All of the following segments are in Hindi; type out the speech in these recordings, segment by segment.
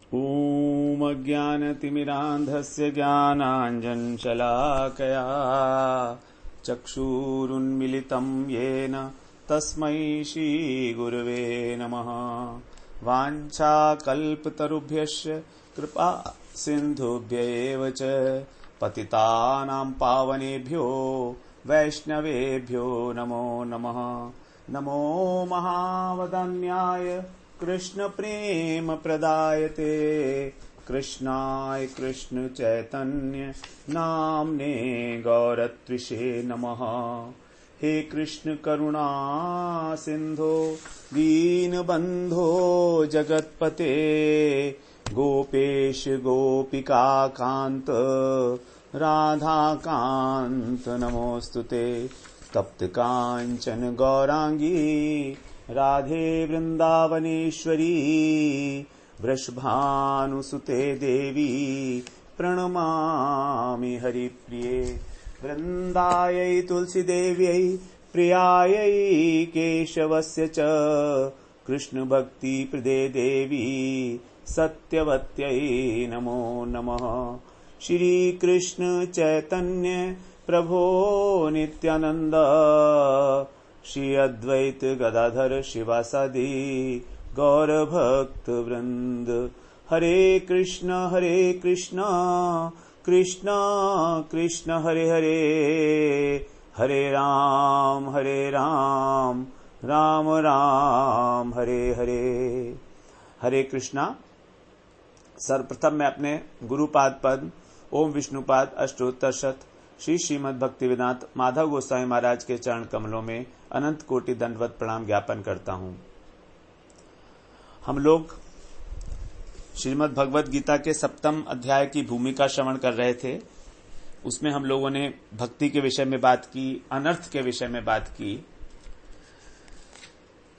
ॐ अज्ञानतिमिरान्धस्य ज्ञानाञ्जनशलाकया चक्षुरुन्मिलितं येन तस्मै श्रीगुरवे नमः। वाञ्छाकल्पतरुभ्यश्च कृपा सिन्धुभ्य एव च पतितानां पावनेभ्यो वैष्णवेभ्यो नमो नमः। नमो महावदन्याय कृष्ण प्रेम प्रदायते कृष्णाय कृष्ण चैतन्य नाम्ने गौरत्विषे नमः। हे कृष्ण करुणा सिंधो दीनबंधो जगत्पते गोपेश गोपिका कांत राधा कांत नमोस्तुते। तप्त कांचन गौरांगी राधे वृंदावनेश्वरी वृषभानुसुते देवी प्रणमामि हरिप्रिये। वृंदायै तुलसीदेव्यै प्रियायै केशवस्य च कृष्ण भक्ति प्रदे देवी सत्यवत्यै नमो नमः। श्री कृष्ण चैतन्य प्रभो नित्यानंद श्री अद्वैत गदाधर शिवासादि गौर भक्त वृंद। हरे कृष्ण कृष्ण कृष्ण हरे हरे हरे राम राम राम हरे हरे। हरे कृष्णा। सर्वप्रथम मैं अपने गुरुपाद पद ओम विष्णुपाद अष्टोत्तर शत श्री श्रीमद् भक्तिवेदांत माधव गोस्वामी महाराज के चरण कमलों में अनंत कोटि दंडवत प्रणाम ज्ञापन करता हूं। हम लोग श्रीमद् भगवद गीता के 7वें अध्याय की भूमिका श्रवण कर रहे थे। उसमें हम लोगों ने भक्ति के विषय में बात की, अनर्थ के विषय में बात की।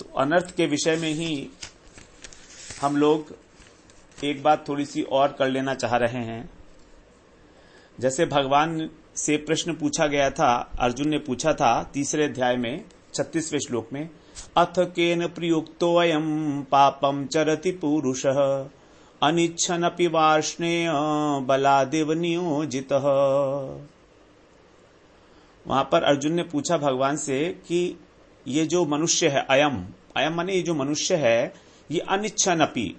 तो अनर्थ के विषय में ही हम लोग एक बात थोड़ी सी और कर लेना चाह रहे हैं। जैसे भगवान से प्रश्न पूछा गया था, अर्जुन ने पूछा था 3रे अध्याय में 36वें श्लोक में, अथ केन प्रयुक्तोऽयं पापं चरति पुरुषः अनिच्छनपि वार्ष्णेय बलादेव नियोजितः। वहां पर अर्जुन ने पूछा भगवान से कि ये जो मनुष्य है, अयम माने ये जो मनुष्य है, ये अनिच्छनपि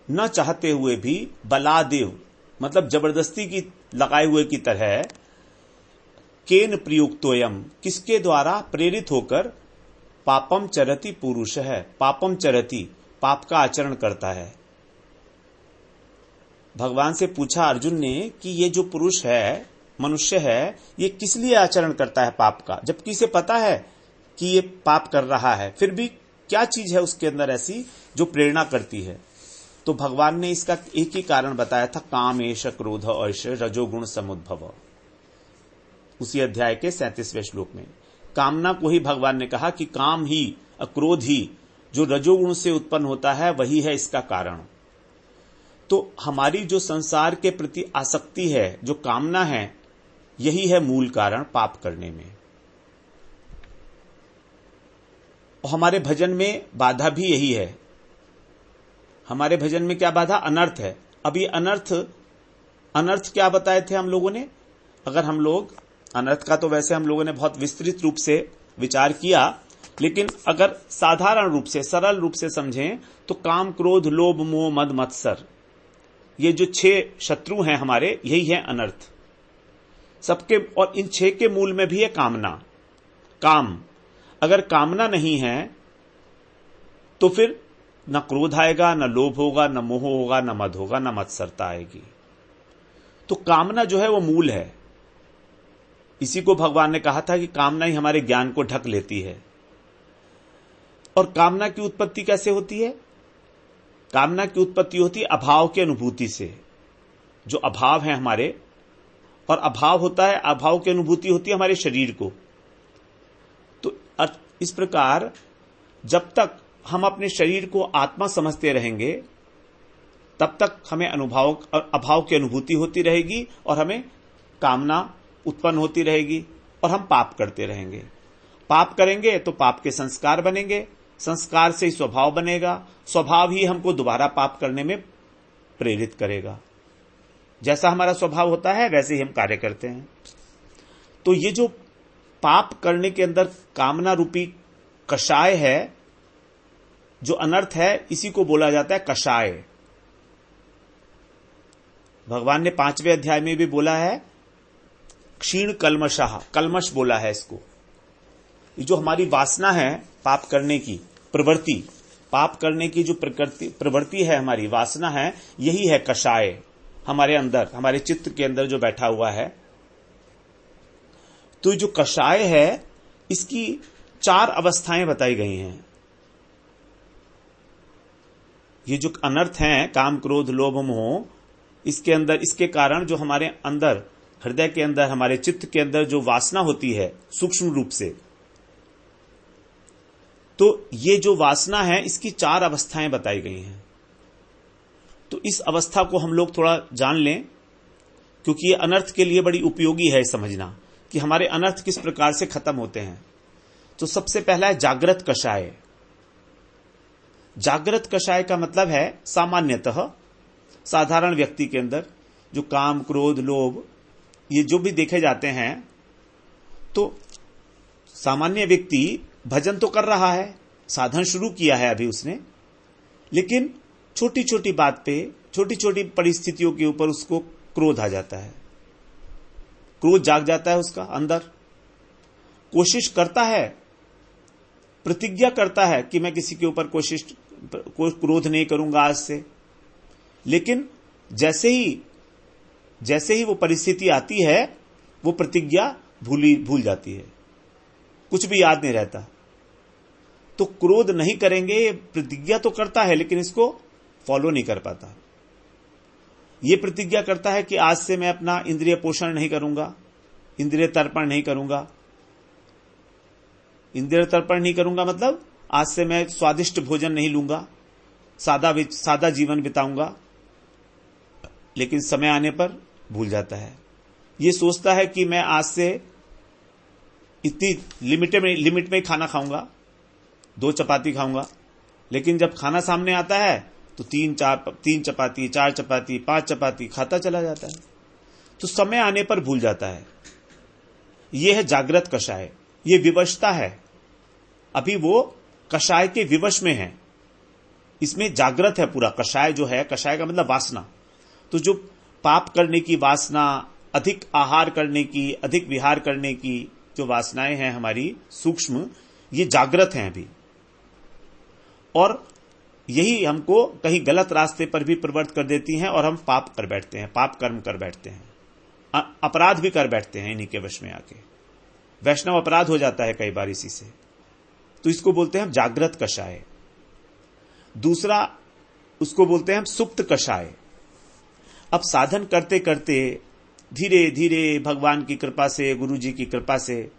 न चाहते हुए भी बलादेव मतलब जबरदस्ती की लगाए हुए की तरह केन प्रयुक्तोयम किसके द्वारा प्रेरित होकर पापम चरति पुरुष है, पापम चरति पाप का आचरण करता है। भगवान से पूछा अर्जुन ने कि ये जो पुरुष है, मनुष्य है, ये किस लिए आचरण करता है पाप का, जबकि इसे पता है कि ये पाप कर रहा है, फिर भी क्या चीज है उसके अंदर ऐसी जो प्रेरणा करती है। तो भगवान ने इसका एक ही कारण बताया था, काम एष क्रोध ऐष रजोगुण समुद्भव। उसी अध्याय के 37वें श्लोक में कामना को ही भगवान ने कहा कि काम ही, क्रोध ही जो रजोगुण से उत्पन्न होता है वही है इसका कारण। तो हमारी जो संसार के प्रति आसक्ति है, जो कामना है, यही है मूल कारण पाप करने में। और हमारे भजन में बाधा भी यही है। हमारे भजन में क्या बाधा? अनर्थ है। अब ये अनर्थ क्या बताए थे हम लोगों ने? अगर हम लोग अनर्थ का तो वैसे हम लोगों ने बहुत विस्तृत रूप से विचार किया, लेकिन अगर साधारण रूप से, सरल रूप से समझें तो काम, क्रोध, लोभ, मोह, मद, मत्सर, ये जो 6 शत्रु हैं हमारे, यही है अनर्थ सबके। और इन 6 के मूल में भी है कामना। काम, अगर कामना नहीं है तो फिर न क्रोध आएगा, न लोभ होगा, न मोह होगा, न मद होगा, न मत्सरता आएगी। तो कामना जो है वो मूल है। इसी को भगवान ने कहा था कि कामना ही हमारे ज्ञान को ढक लेती है। और कामना की उत्पत्ति कैसे होती है? कामना की उत्पत्ति होती है अभाव की अनुभूति से। जो अभाव है हमारे, और अभाव होता है, अभाव की अनुभूति होती है हमारे शरीर को। तो इस प्रकार जब तक हम अपने शरीर को आत्मा समझते रहेंगे, तब तक हमें अभाव की अनुभूति होती रहेगी और हमें कामना उत्पन्न होती रहेगी और हम पाप करते रहेंगे। पाप करेंगे तो पाप के संस्कार बनेंगे, संस्कार से ही स्वभाव बनेगा, स्वभाव ही हमको दोबारा पाप करने में प्रेरित करेगा। जैसा हमारा स्वभाव होता है वैसे ही हम कार्य करते हैं। तो ये जो पाप करने के अंदर कामना रूपी कषाय है, जो अनर्थ है, इसी को बोला जाता है कषाय। भगवान ने 5वें अध्याय में भी बोला है क्षीण कल्मषः, कल्मष बोला है इसको। ये जो हमारी वासना है पाप करने की प्रवृत्ति, पाप करने की जो प्रवृत्ति है, हमारी वासना है, यही है कषाय हमारे अंदर, हमारे चित्त के अंदर जो बैठा हुआ है। तो जो कषाय है इसकी 4 अवस्थाएं बताई गई हैं। ये जो अनर्थ हैं, काम क्रोध लोभ मोह, इसके अंदर, इसके कारण जो हमारे अंदर, हृदय के अंदर, हमारे चित्त के अंदर जो वासना होती है सूक्ष्म रूप से, तो ये जो वासना है इसकी 4 अवस्थाएं बताई गई हैं। तो इस अवस्था को हम लोग थोड़ा जान लें, क्योंकि ये अनर्थ के लिए बड़ी उपयोगी है समझना कि हमारे अनर्थ किस प्रकार से खत्म होते हैं। तो सबसे पहला है जागृत कषाय। जागृत कषाय का मतलब है सामान्यतः साधारण व्यक्ति के अंदर जो काम क्रोध लोभ ये जो भी देखे जाते हैं, तो सामान्य व्यक्ति भजन तो कर रहा है, साधन शुरू किया है अभी उसने, लेकिन छोटी छोटी बात पे, छोटी छोटी परिस्थितियों के ऊपर उसको क्रोध आ जाता है, क्रोध जाग जाता है उसका अंदर। कोशिश करता है, प्रतिज्ञा करता है कि मैं किसी के ऊपर क्रोध नहीं करूंगा आज से, लेकिन जैसे ही वो परिस्थिति आती है वो प्रतिज्ञा भूल जाती है, कुछ भी याद नहीं रहता। तो क्रोध नहीं करेंगे, प्रतिज्ञा तो करता है लेकिन इसको फॉलो नहीं कर पाता। ये प्रतिज्ञा करता है कि आज से मैं अपना इंद्रिय पोषण नहीं करूंगा, इंद्रिय तर्पण नहीं करूंगा। इंद्रिय तर्पण नहीं करूंगा मतलब आज से मैं स्वादिष्ट भोजन नहीं लूंगा, सादा जीवन बिताऊंगा, लेकिन समय आने पर भूल जाता है। ये सोचता है कि मैं आज से इतनी लिमिट में खाना खाऊंगा, 2 चपाती खाऊंगा, लेकिन जब खाना सामने आता है तो 3 चपाती, 4 चपाती, 5 चपाती खाता चला जाता है। तो समय आने पर भूल जाता है। यह है जागृत कषाय, ये विवशता है। अभी वो कषाय के विवश में है, इसमें जागृत है पूरा। कषाय जो है, कषाय का मतलब वासना। तो जो पाप करने की वासना, अधिक आहार करने की, अधिक विहार करने की जो वासनाएं हैं हमारी सूक्ष्म, ये जागृत हैं अभी, और यही हमको कहीं गलत रास्ते पर भी प्रवृत्त कर देती हैं और हम पाप कर बैठते हैं, पाप कर्म कर बैठते हैं, अपराध भी कर बैठते हैं इन्हीं के वश में आके। वैष्णव अपराध हो जाता है कई बार इसी से। तो इसको बोलते हैं हम जागृत कषाय। दूसरा उसको बोलते हैं हम सुप्त कषाय। अब साधन करते करते धीरे धीरे भगवान की कृपा से, गुरु जी की कृपा से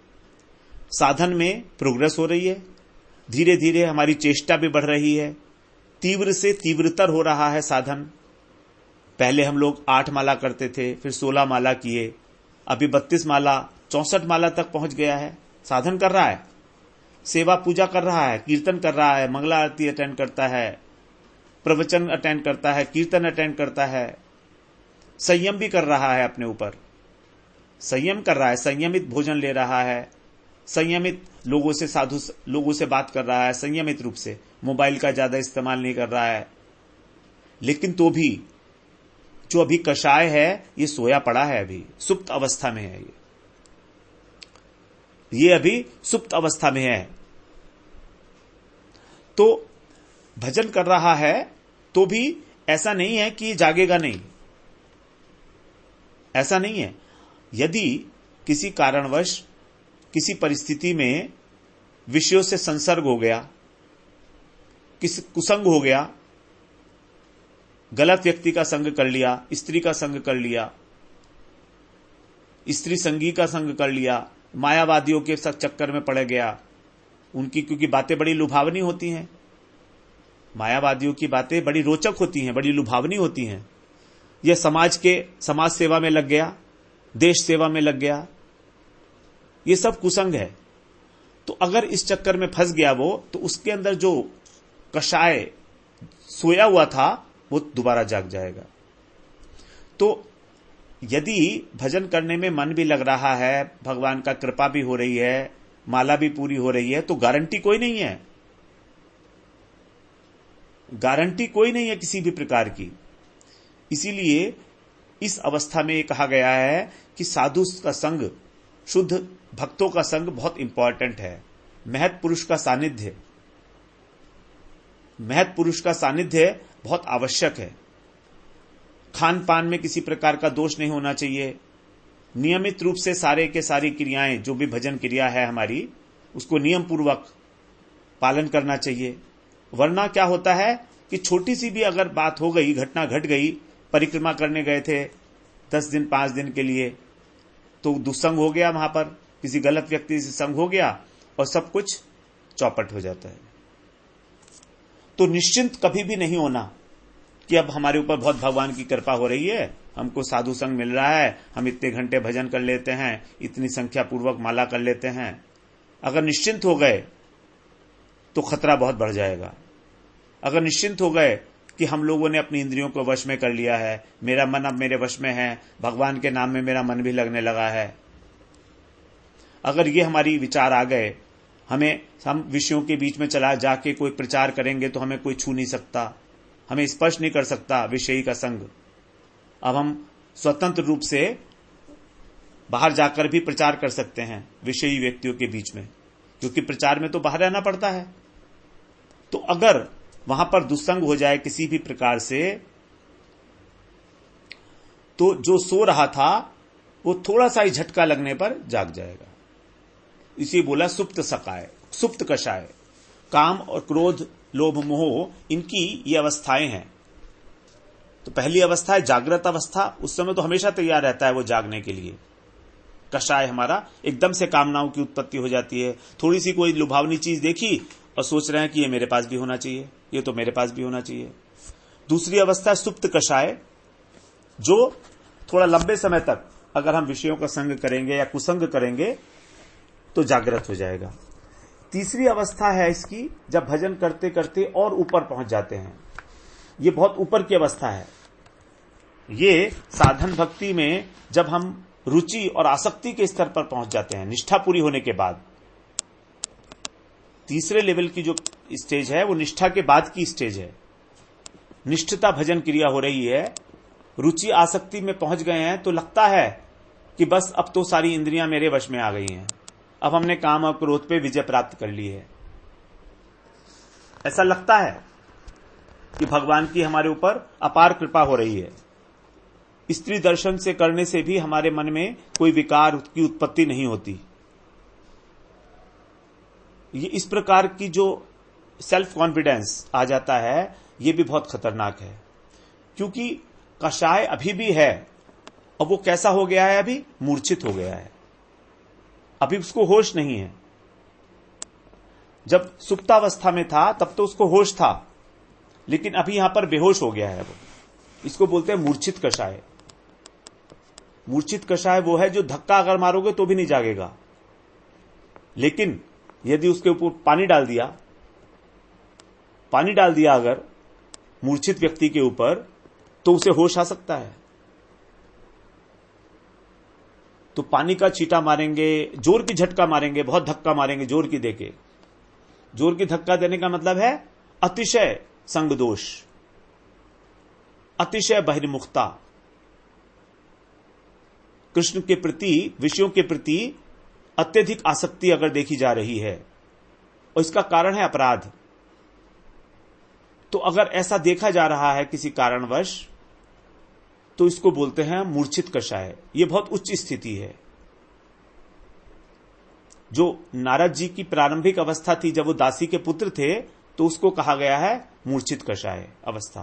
साधन में प्रोग्रेस हो रही है, धीरे धीरे हमारी चेष्टा भी बढ़ रही है, तीव्र से तीव्रतर हो रहा है साधन। पहले हम लोग 8 माला करते थे, फिर 16 माला किए, अभी 32 माला 64 माला तक पहुंच गया है। साधन कर रहा है, सेवा पूजा कर रहा है, कीर्तन कर रहा है, मंगला आरती अटेंड करता है, प्रवचन अटेंड करता है, कीर्तन अटेंड करता है, संयम भी कर रहा है अपने ऊपर, संयम कर रहा है, संयमित भोजन ले रहा है, संयमित लोगों से बात कर रहा है, संयमित रूप से मोबाइल का ज्यादा इस्तेमाल नहीं कर रहा है। लेकिन तो भी जो अभी कषाय है ये सोया पड़ा है, अभी सुप्त अवस्था में है। ये अभी सुप्त अवस्था में है। तो भजन कर रहा है तो भी ऐसा नहीं है कि जागेगा नहीं, ऐसा नहीं है। यदि किसी कारणवश किसी परिस्थिति में विषयों से संसर्ग हो गया, किसी कुसंग हो गया, गलत व्यक्ति का संग कर लिया, स्त्री का संग कर लिया, स्त्री संगी का संग कर लिया, मायावादियों के साथ चक्कर में पड़ गया, उनकी क्योंकि बातें बड़ी लुभावनी होती हैं, मायावादियों की बातें बड़ी रोचक होती हैं, बड़ी लुभावनी होती हैं। यह समाज सेवा में लग गया, देश सेवा में लग गया, ये सब कुसंग है। तो अगर इस चक्कर में फंस गया वो, तो उसके अंदर जो कषाय सोया हुआ था वो दोबारा जाग जाएगा। तो यदि भजन करने में मन भी लग रहा है, भगवान का कृपा भी हो रही है, माला भी पूरी हो रही है, तो गारंटी कोई नहीं है, गारंटी कोई नहीं है किसी भी प्रकार की। इसीलिए इस अवस्था में कहा गया है कि साधु का संग, शुद्ध भक्तों का संग बहुत इंपॉर्टेंट है। महत् पुरुष का सानिध्य, महत् पुरुष का सानिध्य बहुत आवश्यक है। खान पान में किसी प्रकार का दोष नहीं होना चाहिए। नियमित रूप से सारे के सारी क्रियाएं, जो भी भजन क्रिया है हमारी, उसको नियम पूर्वक पालन करना चाहिए। वरना क्या होता है कि छोटी सी भी अगर बात हो गई, घटना घट गई, परिक्रमा करने गए थे 10 दिन 5 दिन के लिए, तो दुस्संग हो गया, वहां पर किसी गलत व्यक्ति से संग हो गया और सब कुछ चौपट हो जाता है। तो निश्चिंत कभी भी नहीं होना कि अब हमारे ऊपर बहुत भगवान की कृपा हो रही है, हमको साधु संग मिल रहा है, हम इतने घंटे भजन कर लेते हैं, इतनी संख्या पूर्वक माला कर लेते हैं। अगर निश्चिंत हो गए तो खतरा बहुत बढ़ जाएगा। अगर निश्चिंत हो गए कि हम लोगों ने अपनी इंद्रियों को वश में कर लिया है, मेरा मन अब मेरे वश में है, भगवान के नाम में मेरा मन भी लगने लगा है, अगर ये हमारी विचार आ गए, हम विषयों के बीच में चला जाके कोई प्रचार करेंगे तो हमें कोई छू नहीं सकता, हमें स्पर्श नहीं कर सकता विषयी का संग। अब हम स्वतंत्र रूप से बाहर जाकर भी प्रचार कर सकते हैं विषयी व्यक्तियों के बीच में, क्योंकि प्रचार में तो बाहर रहना पड़ता है। तो अगर वहां पर दुस्संग हो जाए किसी भी प्रकार से, तो जो सो रहा था वो थोड़ा सा ही झटका लगने पर जाग जाएगा। इसी बोला सुप्त सकाय, सुप्त कषाय। काम और क्रोध, लोभ, मोह, इनकी ये अवस्थाएं हैं। तो पहली अवस्था है जागृत अवस्था, उस समय तो हमेशा तैयार रहता है वो जागने के लिए। कषाय हमारा एकदम से कामनाओं की उत्पत्ति हो जाती है, थोड़ी सी कोई लुभावनी चीज देखी और सोच रहे हैं कि ये मेरे पास भी होना चाहिए, ये तो मेरे पास भी होना चाहिए। दूसरी अवस्था है सुप्त कषाय, जो थोड़ा लंबे समय तक अगर हम विषयों का संग करेंगे या कुसंग करेंगे तो जागृत हो जाएगा। तीसरी अवस्था है इसकी, जब भजन करते करते और ऊपर पहुंच जाते हैं, ये बहुत ऊपर की अवस्था है। ये साधन भक्ति में जब हम रुचि और आसक्ति के स्तर पर पहुंच जाते हैं, निष्ठा पूरी होने के बाद, तीसरे लेवल की जो स्टेज है वो निष्ठा के बाद की स्टेज है। निष्ठता भजन क्रिया हो रही है, रुचि आसक्ति में पहुंच गए हैं, तो लगता है कि बस अब तो सारी इंद्रियां मेरे वश में आ गई हैं, अब हमने काम और क्रोध पे विजय प्राप्त कर ली है। ऐसा लगता है कि भगवान की हमारे ऊपर अपार कृपा हो रही है। स्त्री दर्शन से करने से भी हमारे मन में कोई विकार की उत्पत्ति नहीं होती। ये इस प्रकार की जो सेल्फ कॉन्फिडेंस आ जाता है, ये भी बहुत खतरनाक है, क्योंकि कषाय अभी भी है और वो कैसा हो गया है, अभी मूर्छित हो गया है, अभी उसको होश नहीं है। जब सुप्तावस्था में था तब तो उसको होश था, लेकिन अभी यहां पर बेहोश हो गया है वो। इसको बोलते हैं मूर्छित कषाय। मूर्छित कषाय वो है जो धक्का अगर मारोगे तो भी नहीं जागेगा, लेकिन यदि उसके ऊपर पानी डाल दिया अगर मूर्छित व्यक्ति के ऊपर, तो उसे होश आ सकता है। तो पानी का छींटा मारेंगे, जोर की झटका मारेंगे, बहुत धक्का मारेंगे जोर की देके। जोर की धक्का देने का मतलब है अतिशय संग दोष, अतिशय बहिर्मुखता, कृष्ण के प्रति, विषयों के प्रति अत्यधिक आसक्ति अगर देखी जा रही है, और इसका कारण है अपराध। तो अगर ऐसा देखा जा रहा है किसी कारणवश, तो इसको बोलते हैं मूर्छित कषाय। यह बहुत उच्च स्थिति है। जो नारद जी की प्रारंभिक अवस्था थी, जब वो दासी के पुत्र थे, तो उसको कहा गया है मूर्छित कषाय अवस्था,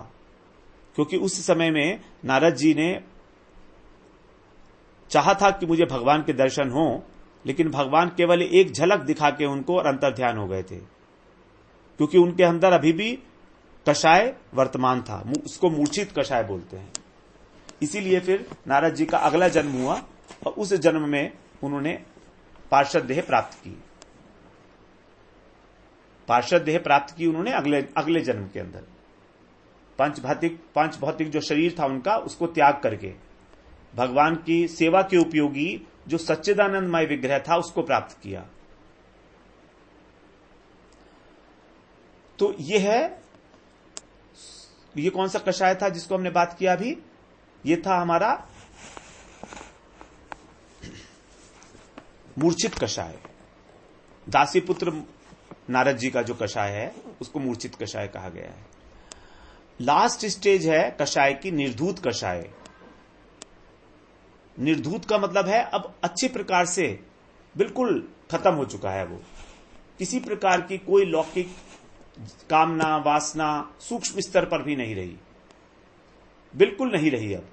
क्योंकि उस समय में नारद जी ने चाहा था कि मुझे भगवान के दर्शन हो, लेकिन भगवान केवल एक झलक दिखा के उनको और अंतर्ध्यान हो गए थे, क्योंकि उनके अंदर अभी भी कषाय वर्तमान था। उसको मूर्छित कषाय बोलते हैं। इसीलिए फिर नारद जी का अगला जन्म हुआ और उस जन्म में उन्होंने पार्षद देह प्राप्त की। पार्षद देह प्राप्त की उन्होंने अगले जन्म के अंदर। पांच भौतिक जो शरीर था उनका, उसको त्याग करके भगवान की सेवा के उपयोगी जो सच्चिदानंदमय विग्रह था उसको प्राप्त किया। तो ये कौन सा कषाय था जिसको हमने बात किया अभी? ये था हमारा मूर्छित कषाय। दासीपुत्र नारद जी का जो कषाय है उसको मूर्छित कषाय कहा गया है। लास्ट स्टेज है कषाय की निर्धूत कषाय। निर्धूत का मतलब है अब अच्छे प्रकार से बिल्कुल खत्म हो चुका है, वो किसी प्रकार की कोई लौकिक कामना वासना सूक्ष्म स्तर पर भी नहीं रही, बिल्कुल नहीं रही अब।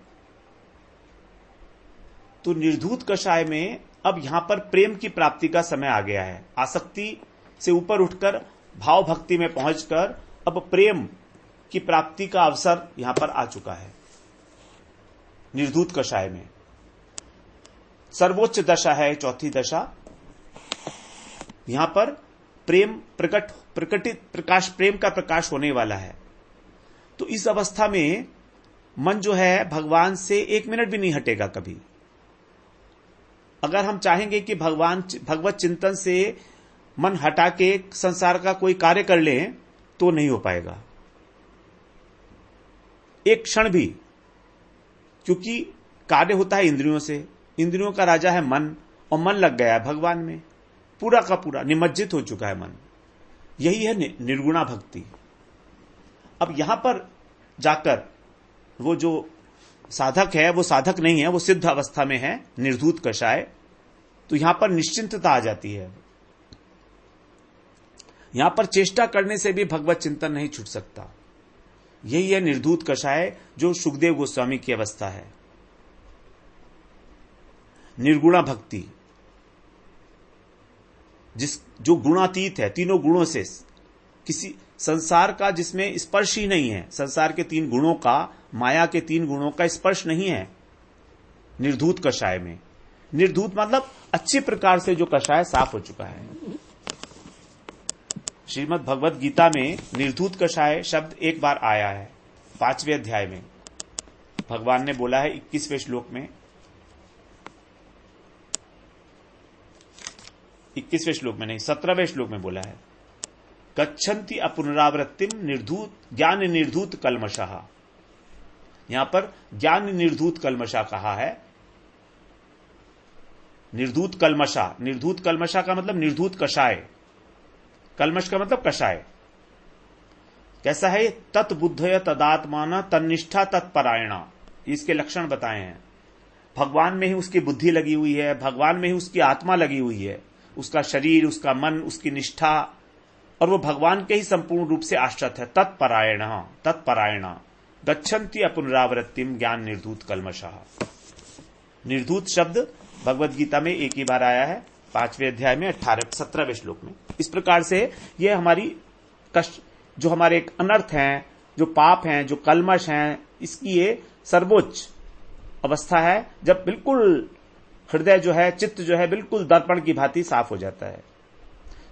तो निर्धूत कषाय में अब यहां पर प्रेम की प्राप्ति का समय आ गया है। आसक्ति से ऊपर उठकर भाव भक्ति में पहुंचकर अब प्रेम की प्राप्ति का अवसर यहां पर आ चुका है। निर्धूत कषाय में सर्वोच्च दशा है, चौथी दशा। यहां पर प्रेम प्रकटित प्रकाश, प्रेम का प्रकाश होने वाला है। तो इस अवस्था में मन जो है भगवान से 1 मिनट भी नहीं हटेगा कभी। अगर हम चाहेंगे कि भगवत चिंतन से मन हटा के संसार का कोई कार्य कर लें तो नहीं हो पाएगा एक क्षण भी, क्योंकि कार्य होता है इंद्रियों से। इंद्रियों का राजा है मन, और मन लग गया है भगवान में, पूरा का पूरा निमज्जित हो चुका है मन। यही है निर्गुणा भक्ति। अब यहां पर जाकर वो जो साधक है वो साधक नहीं है, वो सिद्ध अवस्था में है, निर्धूत कषाय। तो यहां पर निश्चिंतता आ जाती है। यहां पर चेष्टा करने से भी भगवत चिंतन नहीं छूट सकता। यही है निर्धूत कषाय, जो सुखदेव गोस्वामी की अवस्था है। निर्गुणा भक्ति जो गुणातीत है, तीनों गुणों से, किसी संसार का जिसमें स्पर्श ही नहीं है, संसार के 3 गुणों का, माया के 3 गुणों का स्पर्श नहीं है निर्धूत कषाय में। निर्धूत मतलब अच्छी प्रकार से जो कषाय साफ हो चुका है। श्रीमद् भगवत गीता में निर्धूत कषाय शब्द एक बार आया है 5वें अध्याय में। भगवान ने बोला है 21वें श्लोक में, 21वें श्लोक में नहीं, 17वें श्लोक में बोला है, गच्छन्ति अपुनरावृत्तिम निर्धूत ज्ञान निर्धूत कल्मषः। यहां पर ज्ञान निर्धूत कल्मषा कहा है। निर्धूत कल्मषा, निर्धूत कल्मषा का मतलब निर्धूत कषाय, कल्मष का मतलब कषाय। कैसा है? तत्बुद्धय तदात्माना तन्निष्ठा तत्परायणा, इसके लक्षण बताए हैं। भगवान में ही उसकी बुद्धि लगी हुई है, भगवान में ही उसकी आत्मा लगी हुई है, उसका शरीर, उसका मन, उसकी निष्ठा, और वो भगवान के ही संपूर्ण रूप से आश्रित है। तत्परायणा गच्छन्ति अपुनरावृत्तिम ज्ञान निर्धूत कल्मषः। निर्धूत शब्द भगवत गीता में एक ही बार आया है 5वें अध्याय में 17वें श्लोक में। इस प्रकार से ये हमारी कष्ट, जो हमारे एक अनर्थ हैं, जो पाप हैं, जो कल्मष हैं, इसकी ये सर्वोच्च अवस्था है जब बिल्कुल हृदय जो है, चित्त जो है, बिल्कुल दर्पण की भांति साफ हो जाता है।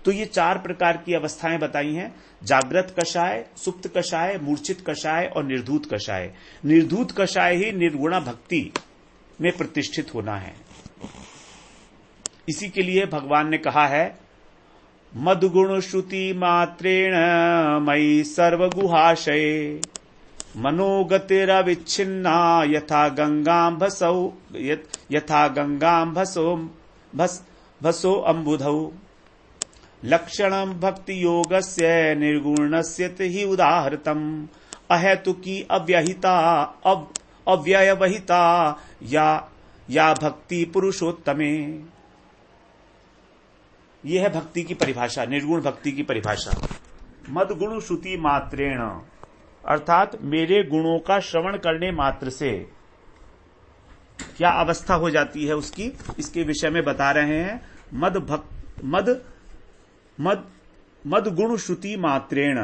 तो ये 4 प्रकार की अवस्थाएं बताई हैं, जागृत कषाय, सुप्त कषाय, मूर्छित कषाय और निर्धूत कषाय। निर्धूत कषाय ही निर्गुणा भक्ति में प्रतिष्ठित होना है। इसी के लिए भगवान ने कहा है, मदगुण श्रुति मात्रेण मयि सर्वगुहाशये मनोगतिरविच्छिन्ना यथा गंगां भसो अम्बुधौ लक्षणं भक्ति योगस्य निर्गुणस्य हि उदाहृतम् अहेतुकी अव्ययवहिता या भक्ति पुरुषोत्तमे। यह है भक्ति की परिभाषा, निर्गुण भक्ति की परिभाषा। मदगुण श्रुति मात्रेण, अर्थात मेरे गुणों का श्रवण करने मात्र से क्या अवस्था हो जाती है उसकी, इसके विषय में बता रहे हैं। मद गुण श्रुति मात्रेण,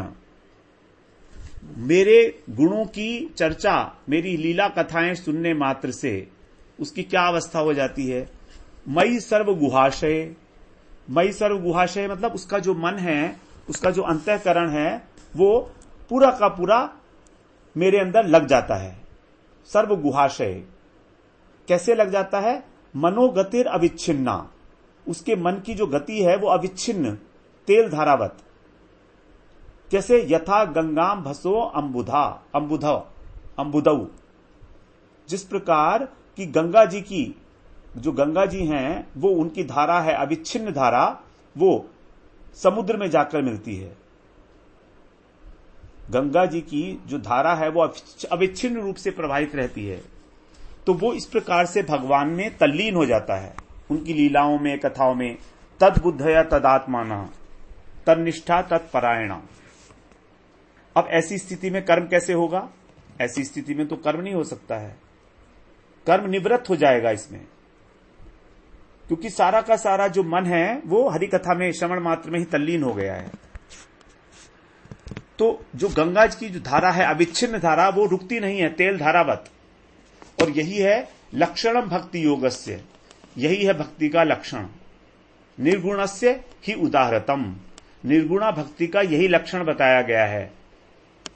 मेरे गुणों की चर्चा, मेरी लीला कथाएं सुनने मात्र से उसकी क्या अवस्था हो जाती है। मयि सर्व गुहाशय, मयि सर्व गुहाशय मतलब उसका जो मन है, उसका जो अंतःकरण है, वो पूरा का पूरा मेरे अंदर लग जाता है। सर्व गुहाशय कैसे लग जाता है? मनोगतिर अविच्छिन्ना, उसके मन की जो गति है वो अविच्छिन्न तेल धारावत। कैसे? यथा गंगाम भसो अंबुधौ, जिस प्रकार की गंगा जी की, जो गंगा जी हैं वो उनकी धारा है अविच्छिन्न धारा, वो समुद्र में जाकर मिलती है। गंगा जी की जो धारा है वो अविच्छिन्न रूप से प्रवाहित रहती है। तो वो इस प्रकार से भगवान में तल्लीन हो जाता है, उनकी लीलाओं में, कथाओं में। तद बुद्धया तदात्माना तन्निष्ठा तत्परायणा। अब ऐसी स्थिति में कर्म कैसे होगा? ऐसी स्थिति में तो कर्म नहीं हो सकता है, कर्म निवृत्त हो जाएगा इसमें, क्योंकि सारा का सारा जो मन है वो हरि कथा में श्रवण मात्र में ही तल्लीन हो गया है। तो जो गंगा जी की जो धारा है अविच्छिन्न धारा, वो रुकती नहीं है, तेल धारावत। और यही है लक्षणम भक्ति योगस्य, यही है भक्ति का लक्षण। निर्गुणस्य ही उदाहरतम, निर्गुणा भक्ति का यही लक्षण बताया गया है।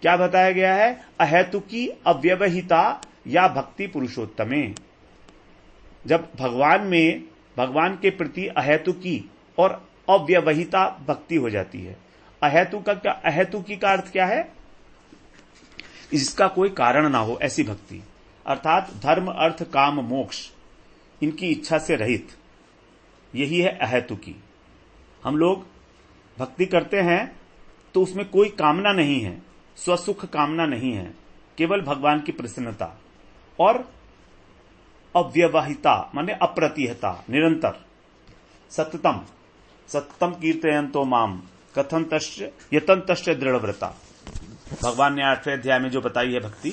क्या बताया गया है? अहेतुकी अव्यवहिता या भक्ति पुरुषोत्तमे। जब भगवान में, भगवान के प्रति अहेतुकी और अव्यवहिता भक्ति हो जाती है। अहेतुकी का अर्थ क्या है? इसका कोई कारण ना हो, ऐसी भक्ति, अर्थात धर्म अर्थ काम मोक्ष इनकी इच्छा से रहित, यही है अहेतुकी। हम लोग भक्ति करते हैं तो उसमें कोई कामना नहीं है, स्वसुख कामना नहीं है, केवल भगवान की प्रसन्नता। और अव्यवहिता माने अप्रतिहता, निरंतर। सततम कीर्तयन्तो माम कथंतश्च यतंतश्च दृढ़व्रता। भगवान ने 8वें अध्याय में जो बताई है भक्ति,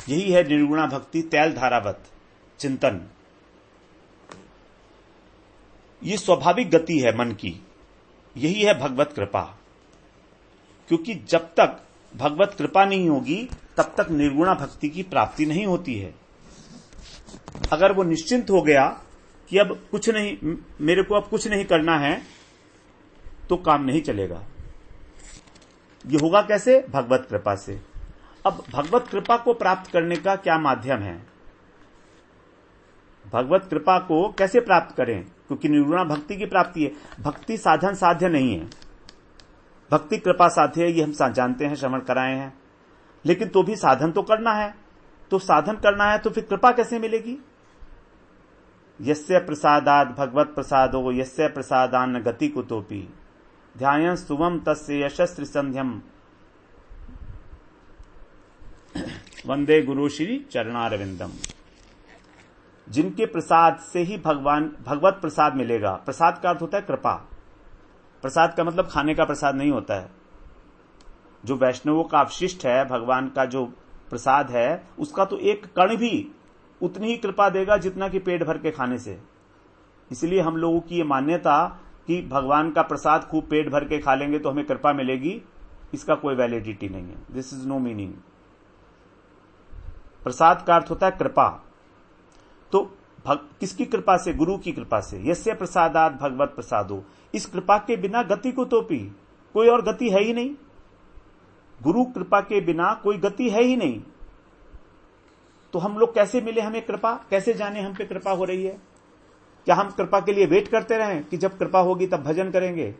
यही है निर्गुणा भक्ति, तैल धारावत चिंतन। ये स्वाभाविक गति है मन की, यही है भगवत कृपा। क्योंकि जब तक भगवत कृपा नहीं होगी तब तक निर्गुणा भक्ति की प्राप्ति नहीं होती है। अगर वो निश्चिंत हो गया कि अब कुछ नहीं, मेरे को अब कुछ नहीं करना है, तो काम नहीं चलेगा। ये होगा कैसे? भगवत कृपा से। अब भगवत कृपा को प्राप्त करने का क्या माध्यम है? भगवत कृपा को कैसे प्राप्त करें? क्योंकि निर्गुणा भक्ति की प्राप्ति है। भक्ति साधन साध्य नहीं है, भक्ति कृपा साध्य है, ये हम जानते हैं, श्रवण कराए हैं। लेकिन तो भी साधन तो करना है, तो साधन करना है तो फिर कृपा कैसे मिलेगी? यस्य प्रसादात् भगवत प्रसादो यस्य प्रसादान्न गति कुतोपि ध्यायन् सुवम तस्य यशस्त्र संध्यम वंदे गुरु श्री चरणारविंदम। जिनके प्रसाद से ही भगवत प्रसाद मिलेगा। प्रसाद का अर्थ होता है कृपा। प्रसाद का मतलब खाने का प्रसाद नहीं होता है। जो वैष्णवों का अवशिष्ट है, भगवान का जो प्रसाद है, उसका तो एक कण भी उतनी ही कृपा देगा जितना कि पेट भर के खाने से। इसलिए हम लोगों की ये मान्यता कि भगवान का प्रसाद खूब पेट भर के खा लेंगे तो हमें कृपा मिलेगी, इसका कोई वैलिडिटी नहीं है। This is no meaning. प्रसाद का अर्थ होता है कृपा। तो किसकी कृपा से? गुरु की कृपा से। यस्य प्रसादात् भगवत प्रसादो। इस कृपा के बिना गति को तोपी, कोई और गति है ही नहीं। गुरु कृपा के बिना कोई गति है ही नहीं। तो हम लोग कैसे मिले हमें कृपा? कैसे जाने हम पे कृपा हो रही है? क्या हम कृपा के लिए वेट करते रहें कि जब कृपा होगी तब भजन करेंगे,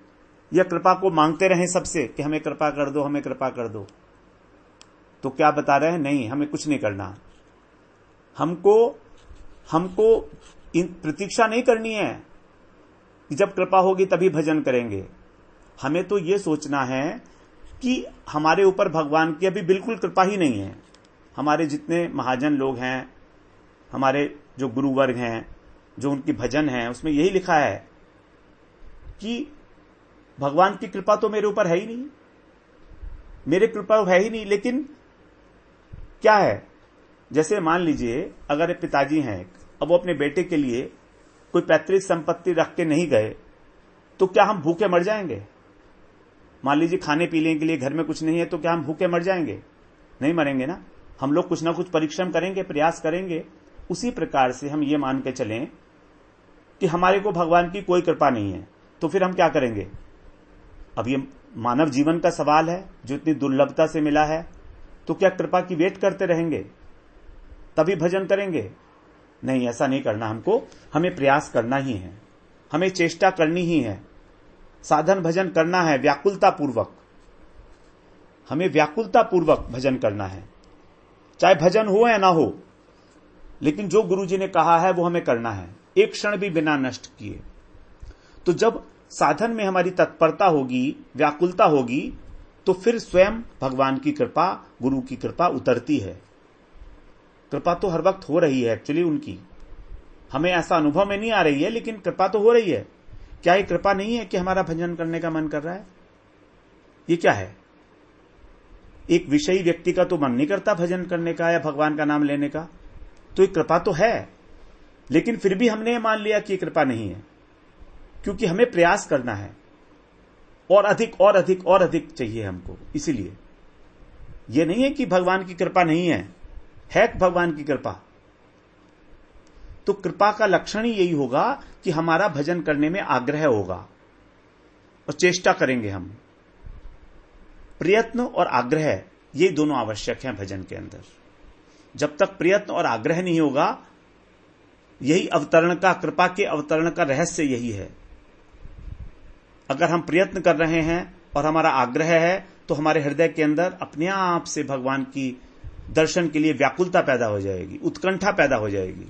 या कृपा को मांगते रहें सबसे कि हमें कृपा कर दो, हमें कृपा कर दो? तो क्या बता रहे हैं? नहीं, हमें कुछ नहीं करना। हमको प्रतीक्षा नहीं करनी है कि जब कृपा होगी तभी भजन करेंगे। हमें तो ये सोचना है कि हमारे ऊपर भगवान की अभी बिल्कुल कृपा ही नहीं है। हमारे जितने महाजन लोग हैं, हमारे जो गुरुवर्ग हैं, जो उनकी भजन है, उसमें यही लिखा है कि भगवान की कृपा तो मेरे ऊपर है ही नहीं, मेरे कृपा है ही नहीं। लेकिन क्या है? जैसे मान लीजिए अगर पिताजी हैं, अब वो अपने बेटे के लिए कोई पैतृक संपत्ति रख के नहीं गए, तो क्या हम भूखे मर जाएंगे? मान लीजिए खाने पीने के लिए घर में कुछ नहीं है, तो क्या हम भूखे मर जाएंगे? नहीं मरेंगे ना। हम लोग कुछ ना कुछ परिश्रम करेंगे, प्रयास करेंगे। उसी प्रकार से हम ये मान के चलें कि हमारे को भगवान की कोई कृपा नहीं है, तो फिर हम क्या करेंगे? अब ये मानव जीवन का सवाल है जो इतनी दुर्लभता से मिला है, तो क्या कृपा की वेट करते रहेंगे तभी भजन करेंगे? नहीं, ऐसा नहीं करना हमको। हमें प्रयास करना ही है, हमें चेष्टा करनी ही है, साधन भजन करना है व्याकुलता पूर्वक। हमें व्याकुलता पूर्वक भजन करना है, चाहे भजन हो या ना हो, लेकिन जो गुरुजी ने कहा है वो हमें करना है, एक क्षण भी बिना नष्ट किए। तो जब साधन में हमारी तत्परता होगी, व्याकुलता होगी, तो फिर स्वयं भगवान की कृपा, गुरु की कृपा उतरती है। कृपा तो हर वक्त हो रही है एक्चुअली उनकी, हमें ऐसा अनुभव में नहीं आ रही है, लेकिन कृपा तो हो रही है। क्या ये कृपा नहीं है कि हमारा भजन करने का मन कर रहा है? ये क्या है? एक विषयी व्यक्ति का तो मन नहीं करता भजन करने का या भगवान का नाम लेने का, तो ये कृपा तो है, लेकिन फिर भी हमने मान लिया कि कृपा नहीं है, क्योंकि हमें प्रयास करना है और अधिक और अधिक और अधिक चाहिए हमको। इसीलिए यह नहीं है कि भगवान की कृपा नहीं है भगवान की कृपा। तो कृपा का लक्षण ही यही होगा कि हमारा भजन करने में आग्रह होगा और चेष्टा करेंगे हम। प्रयत्न और आग्रह ये दोनों आवश्यक हैं भजन के अंदर। जब तक प्रयत्न और आग्रह नहीं होगा, यही अवतरण का, कृपा के अवतरण का रहस्य यही है। अगर हम प्रयत्न कर रहे हैं और हमारा आग्रह है, तो हमारे हृदय के अंदर अपने आप से भगवान की दर्शन के लिए व्याकुलता पैदा हो जाएगी, उत्कंठा पैदा हो जाएगी।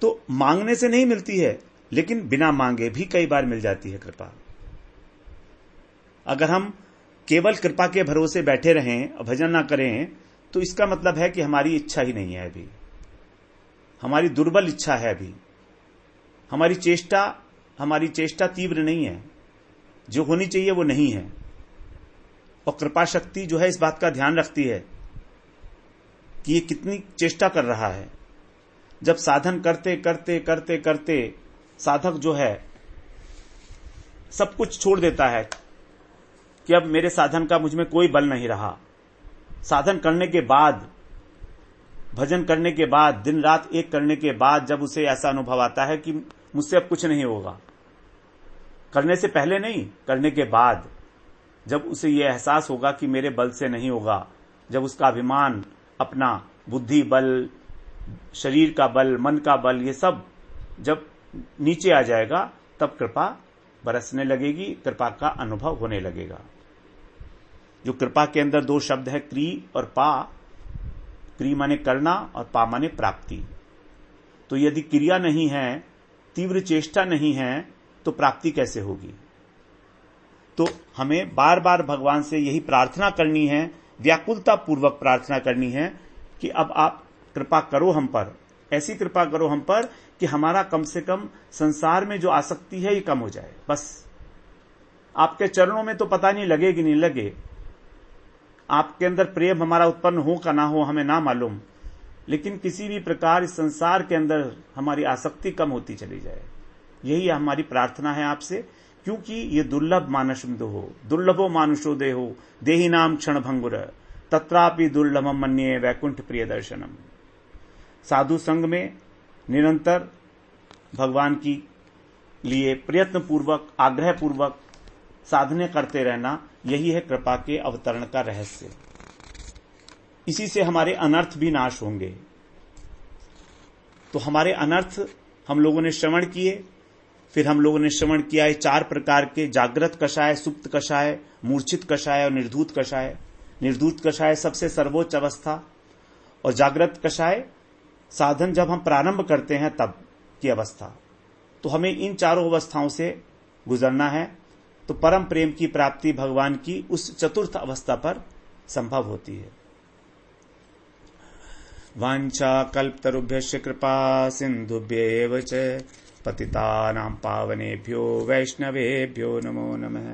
तो मांगने से नहीं मिलती है, लेकिन बिना मांगे भी कई बार मिल जाती है कृपा। अगर हम केवल कृपा के भरोसे बैठे रहें और भजन ना करें, तो इसका मतलब है कि हमारी इच्छा ही नहीं है अभी, हमारी दुर्बल इच्छा है अभी, हमारी चेष्टा तीव्र नहीं है, जो होनी चाहिए वो नहीं है। और कृपा शक्ति जो है इस बात का ध्यान रखती है कि ये कितनी चेष्टा कर रहा है। जब साधन करते करते करते करते साधक जो है सब कुछ छोड़ देता है कि अब मेरे साधन का मुझ में कोई बल नहीं रहा, साधन करने के बाद, भजन करने के बाद, दिन रात एक करने के बाद जब उसे ऐसा अनुभव आता है कि मुझसे अब कुछ नहीं होगा, करने से पहले नहीं, करने के बाद जब उसे यह एहसास होगा कि मेरे बल से नहीं होगा, जब उसका अभिमान, अपना बुद्धि बल, शरीर का बल, मन का बल, ये सब जब नीचे आ जाएगा, तब कृपा बरसने लगेगी, कृपा का अनुभव होने लगेगा। जो कृपा के अंदर दो शब्द है, क्री और पा। क्री माने करना और पा माने प्राप्ति। तो यदि क्रिया नहीं है, तीव्र चेष्टा नहीं है, तो प्राप्ति कैसे होगी? तो हमें बार बार भगवान से यही प्रार्थना करनी है, व्याकुलता पूर्वक प्रार्थना करनी है कि अब आप कृपा करो हम पर, ऐसी कृपा करो हम पर कि हमारा कम से कम संसार में जो आसक्ति है ये कम हो जाए। बस आपके चरणों में तो पता नहीं लगे कि नहीं लगे, आपके अंदर प्रेम हमारा उत्पन्न हो का ना हो हमें ना मालूम, लेकिन किसी भी प्रकार इस संसार के अंदर हमारी आसक्ति कम होती चली जाए, यही हमारी प्रार्थना है आपसे। क्योंकि ये दुर्लभ मानसुंदो हो, दुर्लभो मानुषो देहो, देही नाम क्षण भंगुर, तत्रापि दुर्लभम मन्ये वैकुंठ प्रिय दर्शनम। साधु संग में निरंतर भगवान की लिए प्रयत्न पूर्वक, आग्रह पूर्वक साधने करते रहना, यही है कृपा के अवतरण का रहस्य। इसी से हमारे अनर्थ भी नाश होंगे। तो हमारे अनर्थ हम लोगों ने श्रवण किए, फिर हम लोगों ने श्रवण किया है 4 प्रकार के, जागृत कषाय, सुप्त कषाय, मूर्छित कषाय और निर्धूत कषाय। निर्धूत कषाय सबसे सर्वोच्च अवस्था, और जागृत कषाय साधन जब हम प्रारंभ करते हैं तब की अवस्था। तो हमें इन चारों अवस्थाओं से गुजरना है, तो परम प्रेम की प्राप्ति भगवान की उस चतुर्थ अवस्था पर संभव होती है। वांछा कल्पतरुभ्यश्च कृपा सिंधुभ्येव च पतितानां पावनेभ्यो वैष्णवेभ्यो नमो नमः।